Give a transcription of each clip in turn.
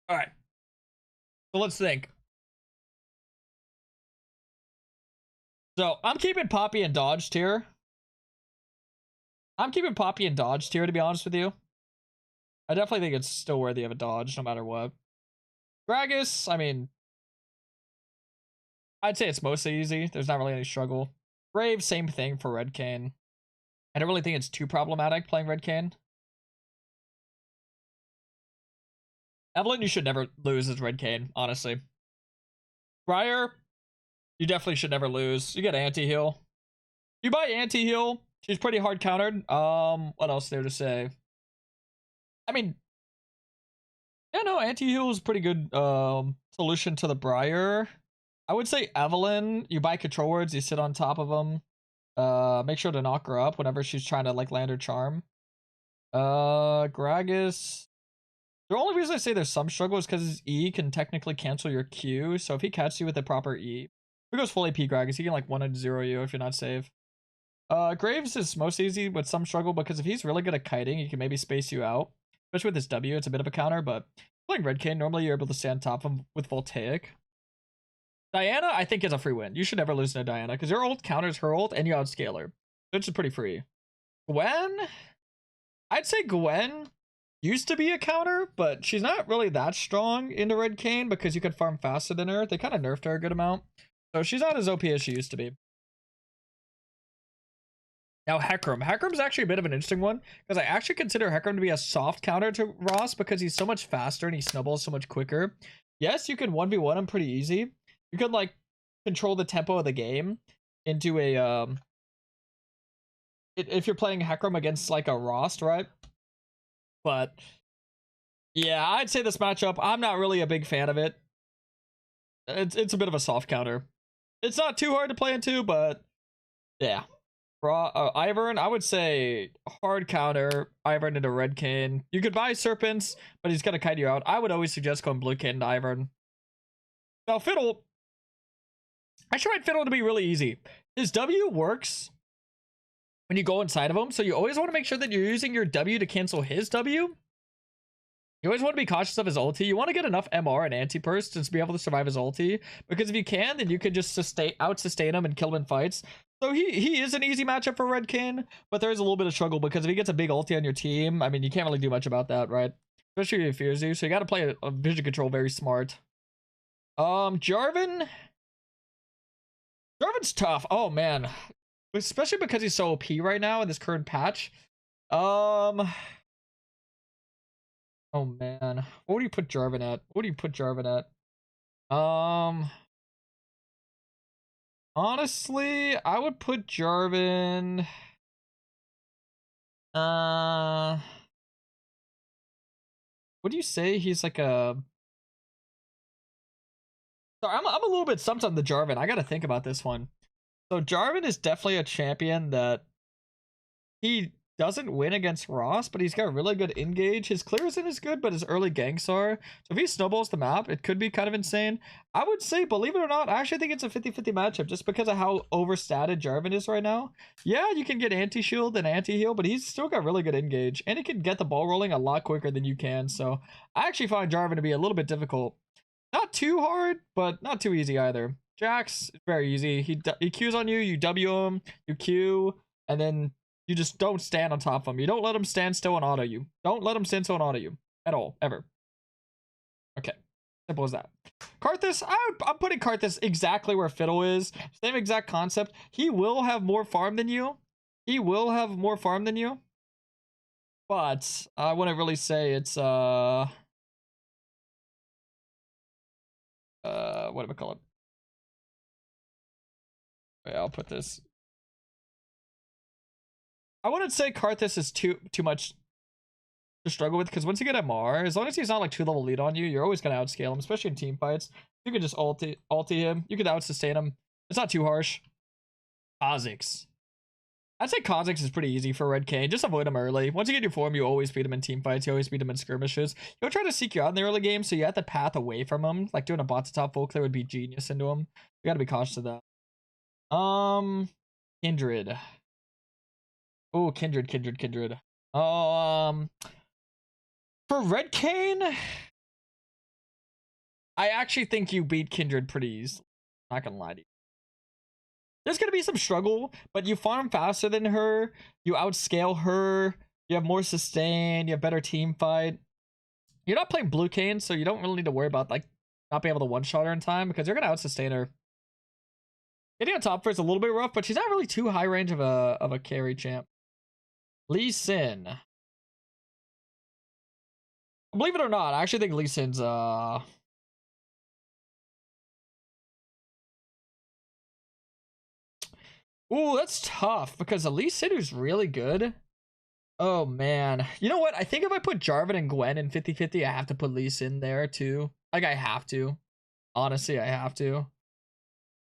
All right. So let's think. So I'm keeping Poppy and Dodge tier. I'm keeping Poppy and Dodge tier, to be honest with you. I definitely think it's still worthy of a Dodge, no matter what. Gragas, I mean, I'd say it's mostly easy. There's not really any struggle. Brave, same thing for Red Kayn. I don't really think it's too problematic playing Red Kayn. Evelyn, you should never lose as Red Kayn, honestly. Briar, you definitely should never lose. You get anti-heal. You buy anti-heal. She's pretty hard countered. What else there to say? I mean, yeah, no, anti-heal is pretty good solution to the Briar. I would say Evelyn, you buy control words, you sit on top of them. Make sure to knock her up whenever she's trying to like land her charm. Gragas. The only reason I say there's some struggle is because his E can technically cancel your Q. So if he catches you with the proper E, if he goes full AP Gragas, he can like 1-0 you if you're not safe. Graves is most easy with some struggle because if he's really good at kiting, he can maybe space you out. Especially with his W, it's a bit of a counter, but playing Red Kayn, normally you're able to stay on top of him with Voltaic. Diana, I think, is a free win. You should never lose to Diana because your ult counters her ult and you outscale her, which is pretty free. Gwen, I'd say Gwen used to be a counter, but she's not really that strong into Red Kayn because you could farm faster than her. They kind of nerfed her a good amount. So she's not as OP as she used to be. Now Hecarim. Hecarim's actually a bit of an interesting one because I actually consider Hecarim to be a soft counter to Ross because he's so much faster and he snowballs so much quicker. Yes, you can 1v1 him pretty easy. You could like control the tempo of the game into a if you're playing Hecarim against like a Ross, right? But yeah, I'd say this matchup, I'm not really a big fan of it. It's a bit of a soft counter. It's not too hard to play into, but yeah. Ivern, I would say hard counter. Ivern into Red Kayn. You could buy Serpents, but he's gonna kite you out. I would always suggest going Blue Kayn into Ivern. Now Fiddle, I tried Fiddle to be really easy. His W works when you go inside of him, so you always want to make sure that you're using your W to cancel his W. You always want to be cautious of his ulti. You want to get enough MR and anti-burst to be able to survive his ulti, because if you can, then you can just out-sustain him and kill him in fights. So he is an easy matchup for Red Kayn, but there is a little bit of struggle because if he gets a big ulti on your team, I mean, you can't really do much about that, right? Especially if he fears you, so you got to play a vision control very smart. Jarvan's tough. Oh man, especially because he's so OP right now in this current patch. Oh man, what would you put Jarvan at? What do you put Jarvan at? Honestly, I would put Jarvan. What do you say? He's like a. Sorry, I'm a little bit stumped on the Jarvan. I got to think about this one. So Jarvan is definitely a champion that he doesn't win against Ross, but he's got really good engage. His clear isn't as good, but his early ganks are. So if he snowballs the map, it could be kind of insane. I would say, believe it or not, I actually think it's a 50-50 matchup just because of how overstated Jarvan is right now. Yeah, you can get anti-shield and anti-heal, but he's still got really good engage. And he can get the ball rolling a lot quicker than you can. So I actually find Jarvan to be a little bit difficult. Not too hard, but not too easy either. Jax, very easy. He Qs on you, you W him, you Q, and then you just don't stand on top of him. You don't let him stand still and auto you. Don't let him stand still and auto you. At all. Ever. Okay. Simple as that. Karthus, I'm putting Karthus exactly where Fiddle is. Same exact concept. He will have more farm than you. He will have more farm than you. But I wouldn't really say it's what do we call it? Yeah, I'll put this. I wouldn't say Karthus is too much to struggle with, because once you get MR, as long as he's not like 2-level lead on you, you're always gonna outscale him, especially in team fights. You can just ulti him. You can out-sustain him. It's not too harsh. Kha'Zix. I'd say Kha'Zix is pretty easy for Red Kayn. Just avoid him early. Once you get your form, you always beat him in team fights. You always beat him in skirmishes. He'll try to seek you out in the early game, so you have the path away from him. Like doing a bot to top full clear would be genius into him. You gotta be cautious of that. Kindred. Oh, Kindred. For Red Kayn, I actually think you beat Kindred pretty easily. Not gonna lie to you. There's gonna be some struggle, but you farm faster than her. You outscale her. You have more sustain. You have better team fight. You're not playing blue Kayn, so you don't really need to worry about like not being able to one-shot her in time because you're gonna out-sustain her. Getting on top for is a little bit rough, but she's not really too high range of a carry champ. Lee Sin. Believe it or not, I actually think Lee Sin's ooh, that's tough because Lee Sin who's really good. Oh man. You know what? I think if I put Jarvan and Gwen in 50-50, I have to put Lee Sin there too. Like I have to. Honestly, I have to.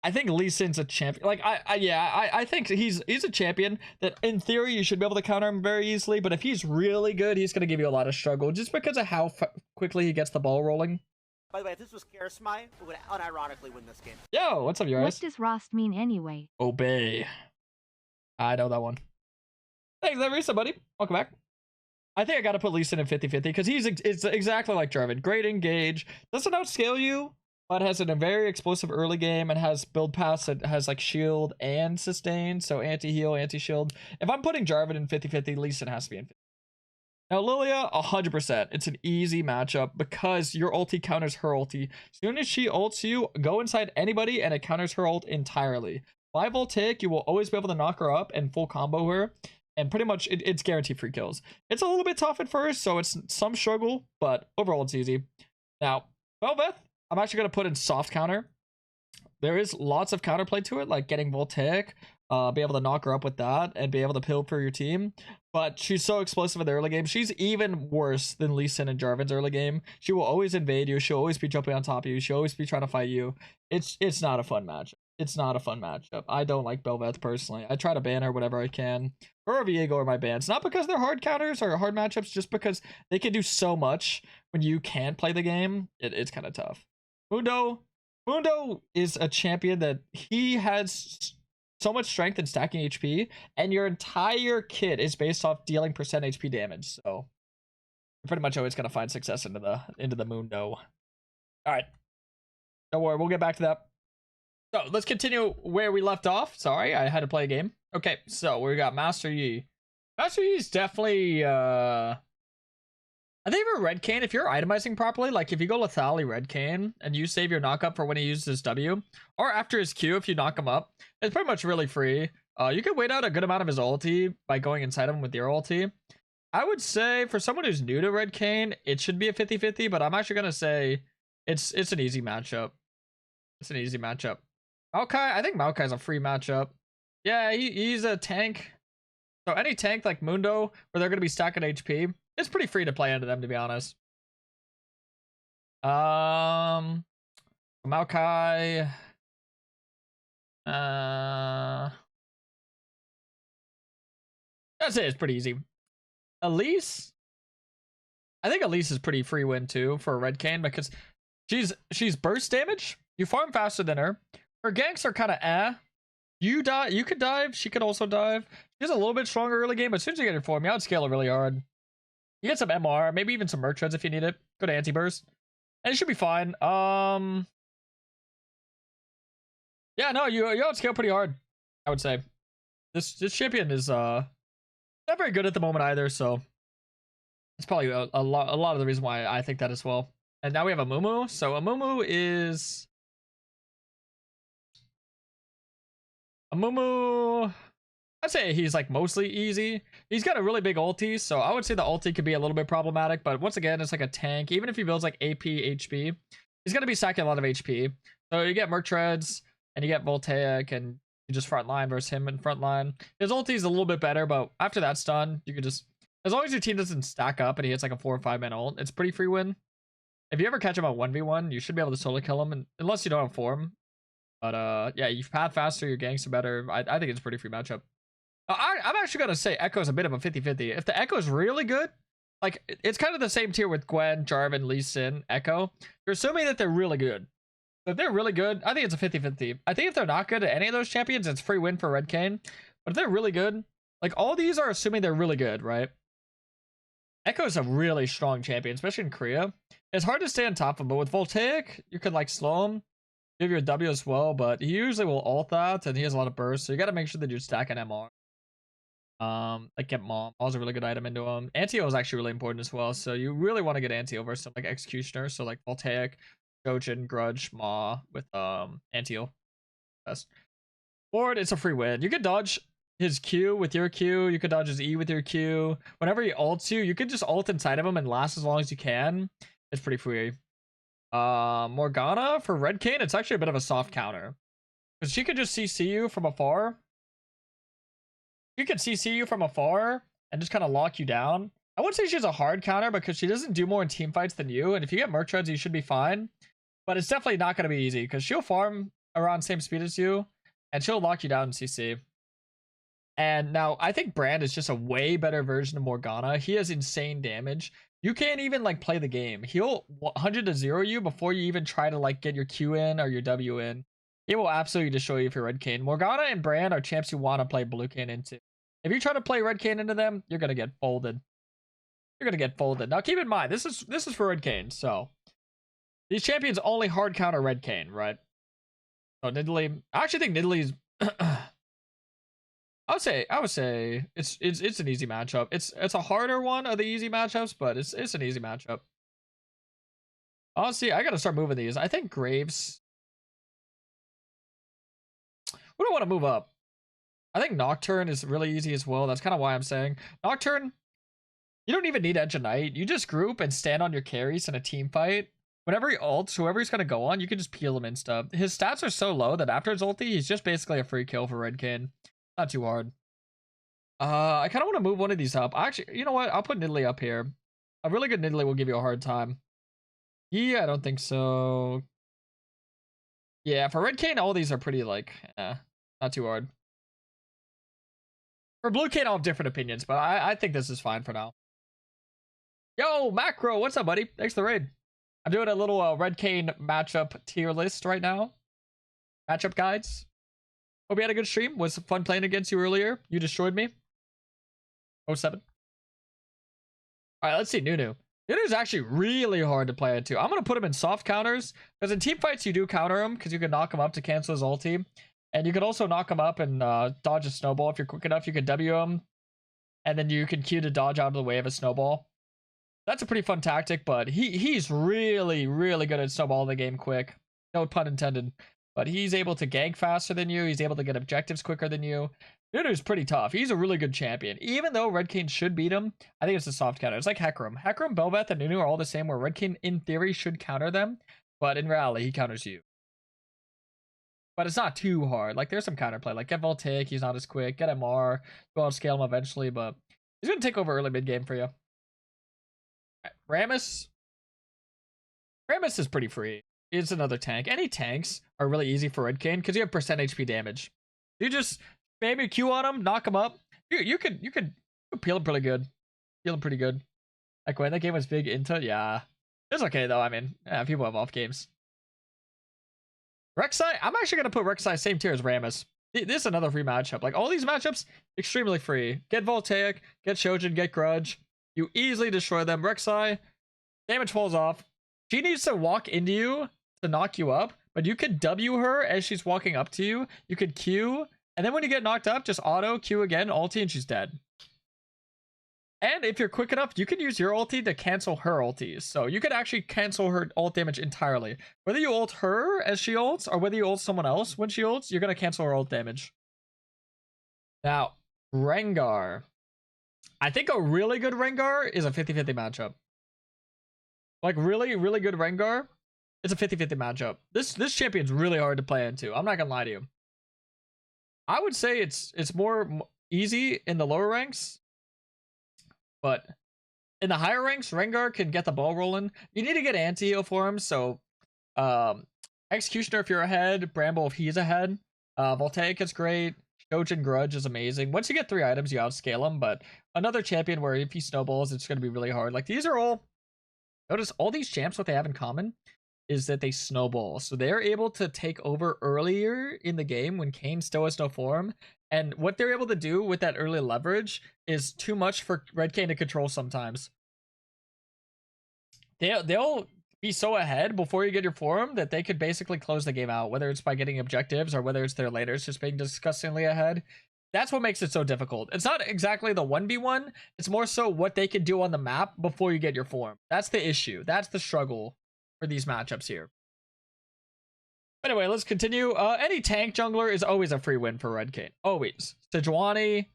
I think Lee Sin's a champion. Like I think he's a champion that in theory you should be able to counter him very easily, but if he's really good, he's going to give you a lot of struggle just because of how quickly he gets the ball rolling. By the way, if this was Karasmai, we would unironically win this game. Yo, what's up, you guys? What does Rost mean anyway? Obey. I know that one. Thanks, Larissa, buddy. Welcome back. I think I got to put Lee Sin in 50-50 because it's exactly like Jarvan. Great engage. Doesn't outscale you, but has a very explosive early game and has build paths that has like shield and sustain. So anti-heal, anti-shield. If I'm putting Jarvan in 50-50, Lee Sin has to be in 50. Now, Lilia, 100%. It's an easy matchup because your ulti counters her ulti. As soon as she ults you, go inside anybody and it counters her ult entirely. 5 ult tick, you will always be able to knock her up and full combo her. And pretty much, it's guaranteed free kills. It's a little bit tough at first, so it's some struggle, but overall it's easy. Now, Velvet, I'm actually going to put in soft counter. There is lots of counterplay to it, like getting Voltaic, be able to knock her up with that, and be able to pill for your team. But she's so explosive in the early game. She's even worse than Lee Sin and Jarvan's early game. She will always invade you. She'll always be jumping on top of you. She'll always be trying to fight you. It's not a fun matchup. It's not a fun matchup. I don't like Belveth personally. I try to ban her whenever I can. Her or Viego are my bans. Not because they're hard counters or hard matchups, just because they can do so much when you can't play the game. It's kind of tough. Mundo is a champion that he has so much strength in stacking HP, and your entire kit is based off dealing percent HP damage. So you're pretty much always gonna find success into the Mundo. All right, don't worry, we'll get back to that. So let's continue where we left off. Sorry, I had to play a game. Okay, so we got Master Yi. Master Yi is definitely I think for Red Kayn, if you're itemizing properly, like if you go Lethally Red Kayn and you save your knock up for when he uses his W, or after his Q if you knock him up, it's pretty much really free. You can wait out a good amount of his ulti by going inside him with your ulti. I would say for someone who's new to Red Kayn, it should be a 50-50, but I'm actually going to say it's an easy matchup. It's an easy matchup. Maokai, I think Maokai's a free matchup. Yeah, he's a tank. So any tank like Mundo, where they're going to be stacking HP, it's pretty free to play into them, to be honest. Maokai. That's it. It's pretty easy. Elise. I think Elise is pretty free win too for Red Kayn because she's burst damage. You farm faster than her. Her ganks are kind of You could dive. She could also dive. She's a little bit stronger early game, but as soon as you get your form, you outscale it really hard. You get some MR, maybe even some Merc Treads if you need it. Go to anti-burst. And it should be fine. Yeah, no, you outscale pretty hard, I would say. This champion is not very good at the moment either, so it's probably a lot of the reason why I think that as well. And now we have a Mumu. So a Mumu is I'd say he's like mostly easy. He's got a really big ulti, so I would say the ulti could be a little bit problematic, but once again, it's like a tank. Even if he builds like AP, HP, he's going to be stacking a lot of HP. So you get Merc Treads, and you get Voltaic, and you just frontline versus him in frontline. His ulti is a little bit better, but after that's done, you can just, as long as your team doesn't stack up and he hits like a 4 or 5 man ult, it's pretty free win. If you ever catch him on 1v1, you should be able to solo kill him, and unless you don't have form. But yeah, you path faster, your ganks are better. I think it's a pretty free matchup. I'm actually going to say Echo's a bit of a 50-50. If the Echo's really good, like, it's kind of the same tier with Gwen, Jarvan, Lee Sin, Echo. You're assuming that they're really good. So if they're really good, I think it's a 50-50. I think if they're not good at any of those champions, it's free win for Red Kayn. But if they're really good, like, all these are assuming they're really good, right? Echo's a really strong champion, especially in Korea. It's hard to stay on top of him, but with Voltaic, you could like slow him, give your W as well, but he usually will ult that, and he has a lot of burst, so you gotta make sure that you're stacking MR. Like get Mom. Mall's a really good item into him. Anti-O is actually really important as well, so you really want to get Anti-O versus some like Executioner, so like Voltaic, Shojin, Grudge, Ma with Anti-O. Best. Board, it's a free win. You could dodge his Q with your Q, you could dodge his E with your Q. Whenever he ults you, you could just ult inside of him and last as long as you can. It's pretty free. Morgana for Red Kayn, it's actually a bit of a soft counter. Because she could just CC you from afar. She could CC you from afar and just kind of lock you down. I wouldn't say she's a hard counter because she doesn't do more in team fights than you. And if you get Merc Treads, you should be fine. But it's definitely not going to be easy because she'll farm around same speed as you. And she'll lock you down in CC. And now I think Brand is just a way better version of Morgana. He has insane damage. You can't even like play the game. He'll 100 to 0 you before you even try to like get your Q in or your W in. He will absolutely destroy you if you're Red Kayn. Morgana and Brand are champs you want to play Blue Kayn into. If you try to play Red Kayn into them, you're gonna get folded. You're gonna get folded. Now keep in mind, this is for Red Kayn, so these champions only hard counter Red Kayn, right? So Nidalee, I actually think Nidalee's I would say it's an easy matchup. It's a harder one of the easy matchups, but it's an easy matchup. Honestly, I gotta start moving these. I think Graves. We don't want to move up. I think Nocturne is really easy as well. That's kind of why I'm saying Nocturne. You don't even need Edge of Night. You just group and stand on your carries in a team fight. Whenever he ults, whoever he's going to go on, you can just peel him and stuff. His stats are so low that after his ulti, he's just basically a free kill for Red Kayn. Not too hard. I kind of want to move one of these up. Actually, you know what? I'll put Nidalee up here. A really good Nidalee will give you a hard time. Yeah, I don't think so. Yeah, for Red Kayn, all these are pretty, like, not too hard. For Blue Kayn, I'll have different opinions, but I think this is fine for now. Yo, Macro, what's up, buddy? Thanks for the raid. I'm doing a little Red Kayn matchup tier list right now. Matchup guides. Hope you had a good stream. Was fun playing against you earlier. You destroyed me. 07. Alright, let's see. Nunu. Nunu's actually really hard to play into. I'm going to put him in soft counters. Because in team fights, you do counter him. Because you can knock him up to cancel his ulti. And you could also knock him up and dodge a snowball. If you're quick enough, you could W him. And then you can Q to dodge out of the way of a snowball. That's a pretty fun tactic, but he's really, really good at snowballing the game quick. No pun intended. But he's able to gank faster than you. He's able to get objectives quicker than you. Nunu's pretty tough. He's a really good champion. Even though Red Kayn should beat him, I think it's a soft counter. It's like Hecarim. Hecarim, Bel'Veth, and Nunu are all the same, where Red Kayn, in theory, should counter them. But in reality, he counters you. But it's not too hard. Like, there's some counterplay. Like, get Voltaic, he's not as quick. Get MR, go out scale him eventually, but he's going to take over early mid-game for you. Right, Rammus is pretty free. It's another tank. Any tanks are really easy for Red Kayn because you have percent HP damage. You just spam your Q on him, knock him up. You could peel him pretty good. Peel him pretty good. Like when that game was big into, yeah. It's okay though. I mean, yeah, people have off games. Rek'Sai, I'm actually gonna put Rek'Sai same tier as Rammus. This is another free matchup. Like all these matchups, extremely free. Get Voltaic, get Shojin, get Grudge. You easily destroy them. Rek'Sai, damage falls off. She needs to walk into you to knock you up, but you could W her as she's walking up to you. You could Q, and then when you get knocked up, just auto Q again, ulti, and she's dead. And if you're quick enough, you can use your ulti to cancel her ultis. So you could actually cancel her ult damage entirely. Whether you ult her as she ults, or whether you ult someone else when she ults, you're going to cancel her ult damage. Now, Rengar. I think a really good Rengar is a 50-50 matchup. Like, really, really good Rengar, it's a 50-50 matchup. This champion's really hard to play into. I'm not going to lie to you. I would say it's more easy in the lower ranks. But in the higher ranks, Rengar can get the ball rolling. You need to get anti-heal for him. So, Executioner if you're ahead. Bramble if he's ahead. Voltaic is great. Shojin Grudge is amazing. Once you get 3 items, you outscale him. But another champion where if he snowballs, it's going to be really hard. Like, these are all... Notice all these champs, what they have in common is that they snowball. So they're able to take over earlier in the game when Kayn still has no form. And what they're able to do with that early leverage is too much for Red Kayn to control sometimes. they'll be so ahead before you get your form that they could basically close the game out, whether it's by getting objectives or whether it's their laters just being disgustingly ahead. That's what makes it so difficult. It's not exactly the 1v1, it's more so what they can do on the map before you get your form. That's the issue. That's the struggle for these matchups here. Anyway, let's continue. Any tank jungler is always a free win for Red Kayn. Always. Sejuani,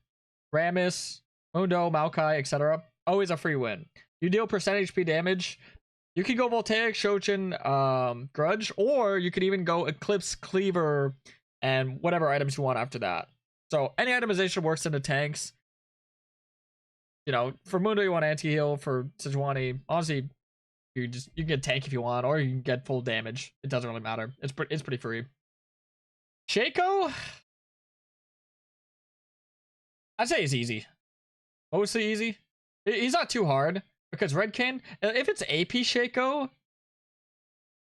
Rammus, Mundo, Maokai, etc. Always a free win. You deal percent HP damage. You can go Voltaic, Shochin, Grudge, or you could even go Eclipse, Cleaver, and whatever items you want after that. So any itemization works into tanks. You know, for Mundo you want anti-heal. For Sejuani, honestly, you can get tank if you want, or you can get full damage. It doesn't really matter. It's pretty free. Shaco, I'd say he's easy. Mostly easy. He's not too hard because Red Kayn, if it's AP Shaco,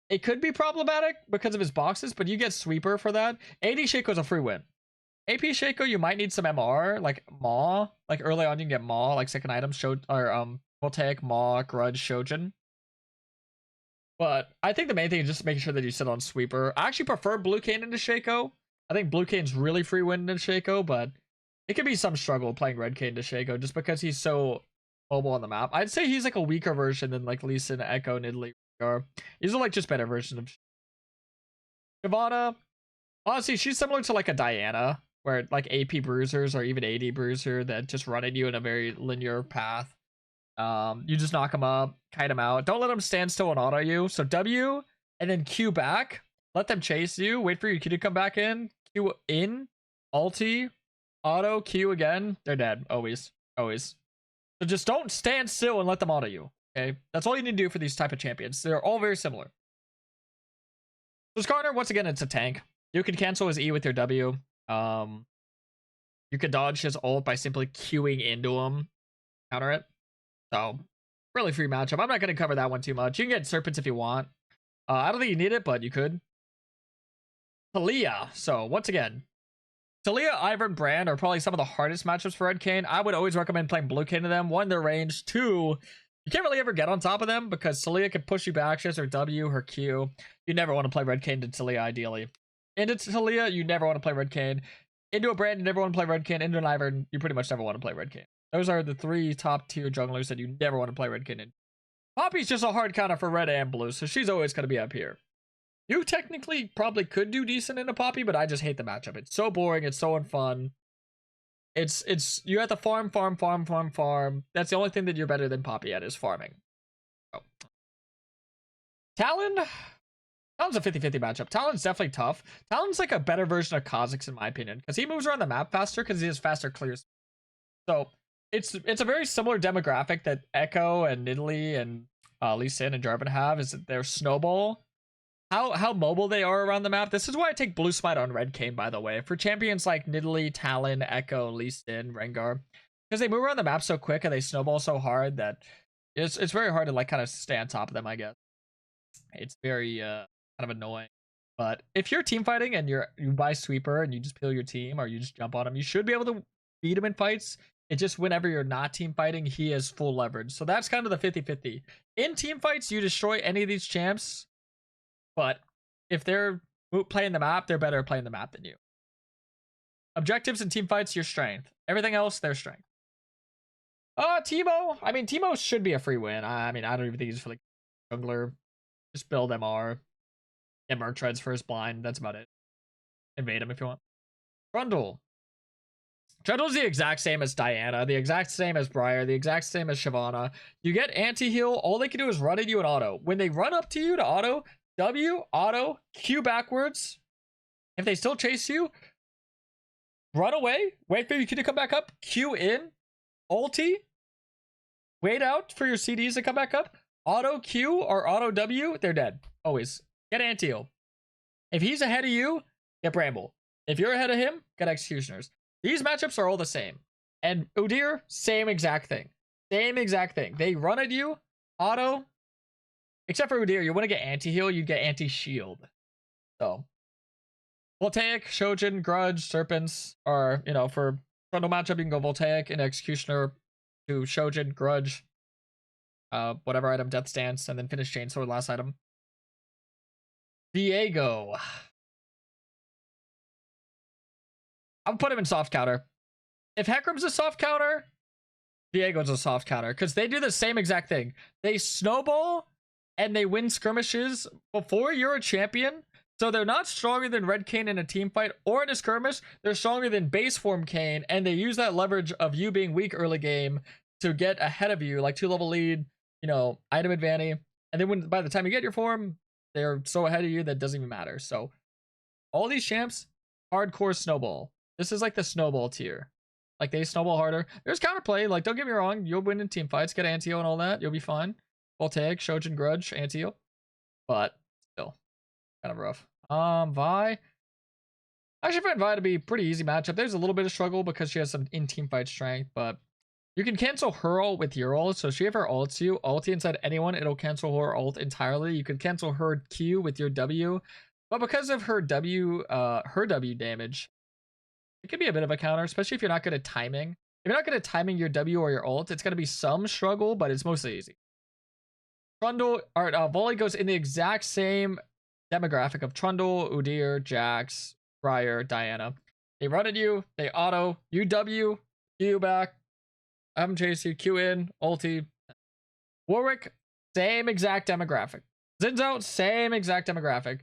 it could be problematic because of his boxes, but you get Sweeper for that. AD Shaco's a free win. AP Shaco, you might need some MR, like Maw. Like early on, you can get Maw, like second item, Voltaic, Maw, Grudge, Shojin. But I think the main thing is just making sure that you sit on Sweeper. I actually prefer Blue Kayn into Shaco. I think Blue Kayn's really free win into Shaco, but it could be some struggle playing Red Kayn to Shaco just because he's so mobile on the map. I'd say he's like a weaker version than like Lee Sin, Echo, Nidalee. These are like just better versions of Shyvana. Honestly, she's similar to like a Diana, where like AP bruisers or even AD bruiser that just run at you in a very linear path. You just knock them up, kite them out. Don't let them stand still and auto you. So W and then Q back. Let them chase you. Wait for your Q to come back in. Q in. Ulti. Auto. Q again. They're dead. Always. Always. So just don't stand still and let them auto you. Okay? That's all you need to do for these type of champions. They're all very similar. So Skarner, once again, it's a tank. You can cancel his E with your W. You could dodge his ult by simply queuing into him. Counter it. So, really free matchup. I'm not going to cover that one too much. You can get Serpents if you want. I don't think you need it, but you could. Taliyah. So, once again, Taliyah, Ivern, Brand are probably some of the hardest matchups for Red Kayn. I would always recommend playing Blue Kayn to them. One, their range. Two, you can't really ever get on top of them because Taliyah can push you back. She has her W, her Q. You never want to play Red Kayn to Taliyah, ideally. Into Taliyah, you never want to play Red Kayn. Into a Brand, you never want to play Red Kayn. Into an Ivern, you pretty much never want to play Red Kayn. Those are the three top tier junglers that you never want to play Red Kayn in. Poppy's just a hard counter for red and blue, so she's always going to be up here. You technically probably could do decent in a Poppy, but I just hate the matchup. It's so boring. It's so unfun. It's you have to farm. That's the only thing that you're better than Poppy at is farming. Oh. Talon. Talon's a 50-50 matchup. Talon's definitely tough. Talon's like a better version of Kha'Zix in my opinion, because he moves around the map faster because he has faster clears. So it's a very similar demographic that Echo and Nidalee and Lee Sin and Jarvan have, is that they're snowball. How mobile they are around the map. This is why I take Blue Smite on Red Kayn, by the way. For champions like Nidalee, Talon, Echo, Lee Sin, Rengar. Because they move around the map so quick and they snowball so hard that it's very hard to like kind of stay on top of them, I guess. It's very kind of annoying. But if you're team fighting and you buy Sweeper and you just peel your team or you just jump on him, you should be able to beat him in fights. It just whenever you're not team fighting, he has full leverage. So that's kind of the 50-50. In team fights, you destroy any of these champs. But if they're playing the map, they're better at playing the map than you. Objectives and team fights, your strength. Everything else, their strength. Teemo. I mean, Teemo should be a free win. I mean, I don't even think he's for like jungler. Just build MR. MR treads for his blind. That's about it. Invade him if you want. Trundle. Trundle's the exact same as Diana, the exact same as Briar, the exact same as Shyvana. You get anti-heal, all they can do is run at you and auto. When they run up to you to auto, W, auto, Q backwards. If they still chase you, run away, wait for your Q to come back up, Q in, ulti, wait out for your CDs to come back up, auto Q or auto W, they're dead. Always. Get anti-heal. If he's ahead of you, get Bramble. If you're ahead of him, get Executioners. These matchups are all the same. And Udyr, same exact thing. Same exact thing. They run at you, auto. Except for Udyr, you want to get anti-heal, you get anti-shield. So, Voltaic, Shojin, Grudge, Serpents, or, you know, for frontal matchup, you can go Voltaic and Executioner to Shojin, Grudge. whatever item, Death Stance, and then finish Chainsword last item. Diego. I'll put him in soft counter. If Hecarim's a soft counter, Diego's a soft counter, because they do the same exact thing. They snowball and they win skirmishes before you're a champion. So they're not stronger than Red Kayn in a team fight or in a skirmish. They're stronger than base form Kayn, and they use that leverage of you being weak early game to get ahead of you, like 2-level lead, you know, item advantage. And then by the time you get your form, they're so ahead of you that doesn't even matter. So all these champs, hardcore snowball. This is like the snowball tier. Like, they snowball harder. There's counterplay. Like, don't get me wrong. You'll win in team fights, get anti-heal and all that. You'll be fine. Voltaic, Shojin, Grudge, anti-heal. But still, kind of rough. Vi. I actually find Vi to be pretty easy matchup. There's a little bit of struggle because she has some in-team fight strength, but you can cancel her ult with your ult. So she have her ults you. Ulti inside anyone, it'll cancel her ult entirely. You could cancel her Q with your W. But because of her W damage, it could be a bit of a counter, especially if you're not good at timing. If you're not good at timing your W or your ult, it's going to be some struggle, but it's mostly easy. Trundle, or Volley goes in the exact same demographic of Trundle, Udyr, Jax, Briar, Diana. They run at you, they auto, you W, Q back, have them chase you, Q in, ulti. Warwick, same exact demographic. Xin Zhao, same exact demographic.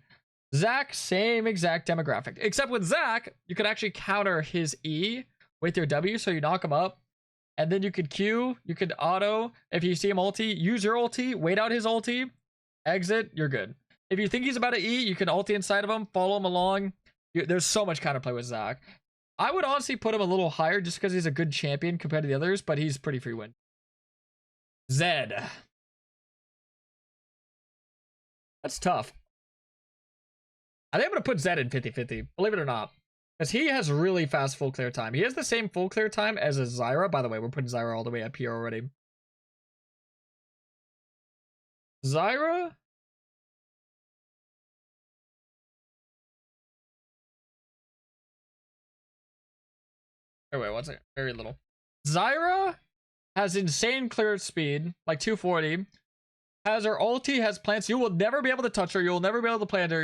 Zac, same exact demographic. Except with Zac, you could actually counter his E with your W, so you knock him up. And then you could Q, you could auto. If you see him ulti, use your ulti, wait out his ulti, exit, you're good. If you think he's about to E, you can ulti inside of him, follow him along. There's so much counterplay with Zac. I would honestly put him a little higher just because he's a good champion compared to the others, but he's pretty free win. Zed. That's tough. I think I'm going to put Zed in 50-50, believe it or not. Because he has really fast full clear time. He has the same full clear time as a Zyra. By the way, we're putting Zyra all the way up here already. Zyra? Oh, wait, what's it? Very little. Zyra has insane clear speed, like 240. Has her ulti, has plants. You will never be able to touch her. You will never be able to plant her.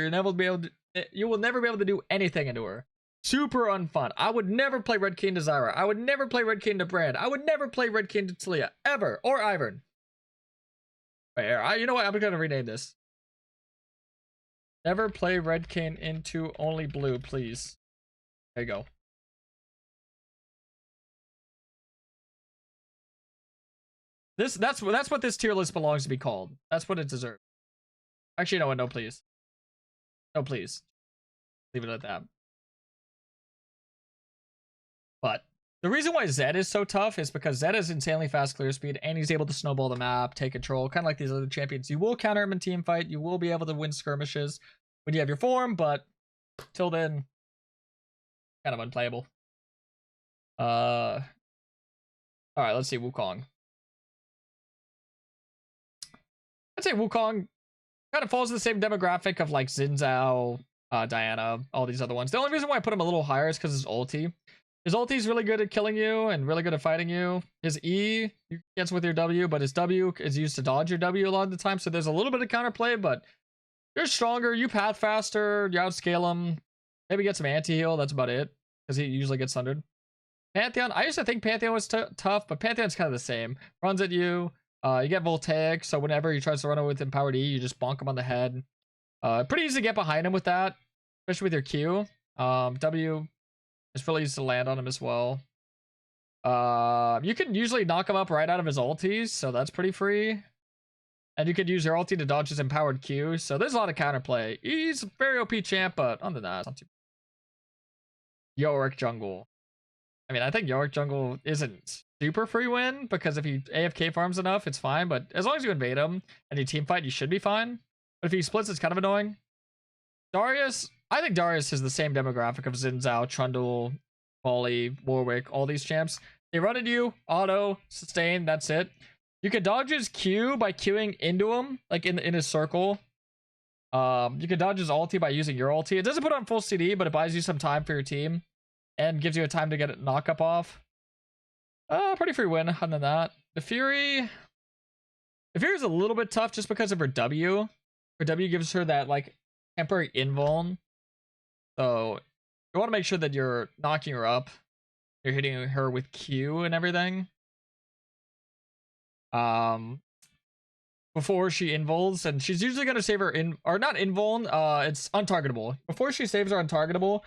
You will never be able to do anything into her. Super unfun. I would never play Red Kayn to Zyra. I would never play Red Kayn to Brand. I would never play Red Kayn to Talia. Ever. Or Ivern. Wait, you know what? I'm going to rename this. Never play Red Kayn into only blue, please. There you go. That's what this tier list belongs to be called. That's what it deserves. Actually, no, please. No, please. Leave it at that. But the reason why Zed is so tough is because Zed has insanely fast clear speed, and he's able to snowball the map, take control, kind of like these other champions. You will counter him in team fight. You will be able to win skirmishes when you have your form, but till then, kind of unplayable. All right, let's see Wukong. I'd say Wukong kind of falls in the same demographic of like Xin Zhao, Diana, all these other ones. The only reason why I put him a little higher is because his ulti. His ulti is really good at killing you and really good at fighting you. His E, you cancel with your W, but his W is used to dodge your W a lot of the time. So there's a little bit of counterplay, but you're stronger. You path faster. You outscale him. Maybe get some anti-heal. That's about it, because he usually gets thundered. Pantheon. I used to think Pantheon was tough, but Pantheon's kind of the same. Runs at you. You get Voltaic, so whenever he tries to run away with Empowered E, you just bonk him on the head. Pretty easy to get behind him with that, especially with your Q. W is really easy to land on him as well. You can usually knock him up right out of his ultis, so that's pretty free. And you could use your ulti to dodge his Empowered Q, so there's a lot of counterplay. He's a very OP champ, but other than that, it's not too bad. Yorick Jungle. I mean, I think Yorick Jungle isn't super free win, because if he AFK farms enough, it's fine, but as long as you invade him and you team fight, you should be fine. But if he splits, it's kind of annoying. Darius, I think Darius is the same demographic of Xin Zhao, Trundle, Volley, Warwick, all these champs. They run at you, auto, sustain, that's it. You can dodge his Q by queuing into him, like in his circle. You can dodge his ulti by using your ulti. It doesn't put on full CD, but it buys you some time for your team and gives you a time to get it knock up off. Pretty free win other than that. The Fury, Veigar's a little bit tough just because of her W. Her W gives her that like temporary invuln. So you want to make sure that you're knocking her up. You're hitting her with Q and everything. Before she invulns, and she's usually gonna save her not invuln, it's untargetable. Before she saves her untargetable,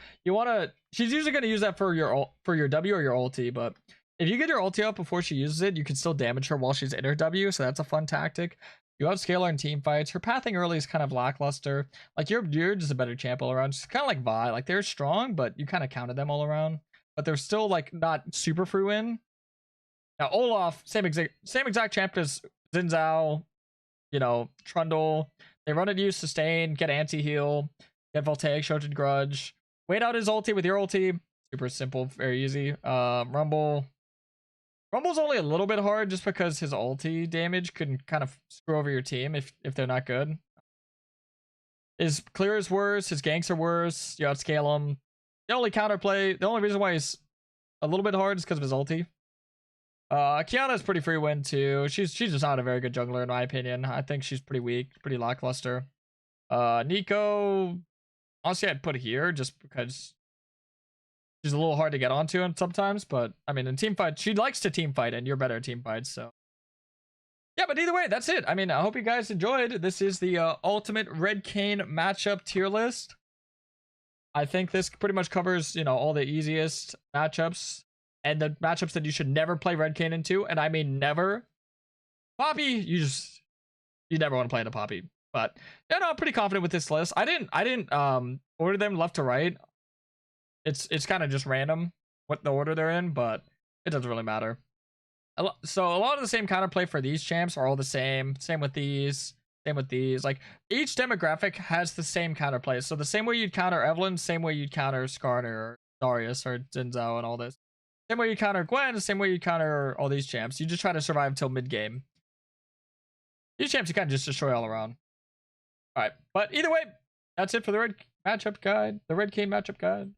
she's usually gonna use that for your W or your ulti, but if you get your ulti up before she uses it, you can still damage her while she's in her W, so that's a fun tactic. You outscale her in team fights. Her pathing early is kind of lackluster. Like you're just a better champ all around. She's kind of like Vi. Like they're strong, but you kind of counted them all around. But they're still like not super free win. Now Olaf, same exact champ as Xin Zhao, you know, Trundle. They run at you, sustain, get anti-heal, get Voltaic, Shoten Grudge. Wait out his ulti with your ulti. Super simple, very easy. Rumble's only a little bit hard just because his ulti damage can kind of screw over your team if they're not good. His clear is worse, his ganks are worse, you outscale him. The only reason why he's a little bit hard is because of his ulti. Kiana's pretty free win too. She's just not a very good jungler in my opinion. I think she's pretty weak, pretty lackluster. Nico, honestly I'd put here just because she's a little hard to get onto sometimes, but I mean in team fight, she likes to team fight and you're better at team fights, so. Yeah, but either way, that's it. I mean, I hope you guys enjoyed. This is the ultimate Red Kayn matchup tier list. I think this pretty much covers, you know, all the easiest matchups. And the matchups that you should never play Red Kayn into, and I mean never. Poppy, you never want to play into Poppy. But yeah, no, I'm pretty confident with this list. I didn't order them left to right. It's kind of just random what the order they're in, but it doesn't really matter. So a lot of the same counterplay for these champs are all the same. Same with these. Same with these. Like each demographic has the same counterplay. So the same way you'd counter Evelyn, same way you'd counter Skarner or Darius or Xin Zhao and all this. Same way you counter Gwen, the same way you counter all these champs. You just try to survive until mid-game. These champs you kind of just destroy all around. Alright, but either way, that's it for the Red Kayn matchup guide.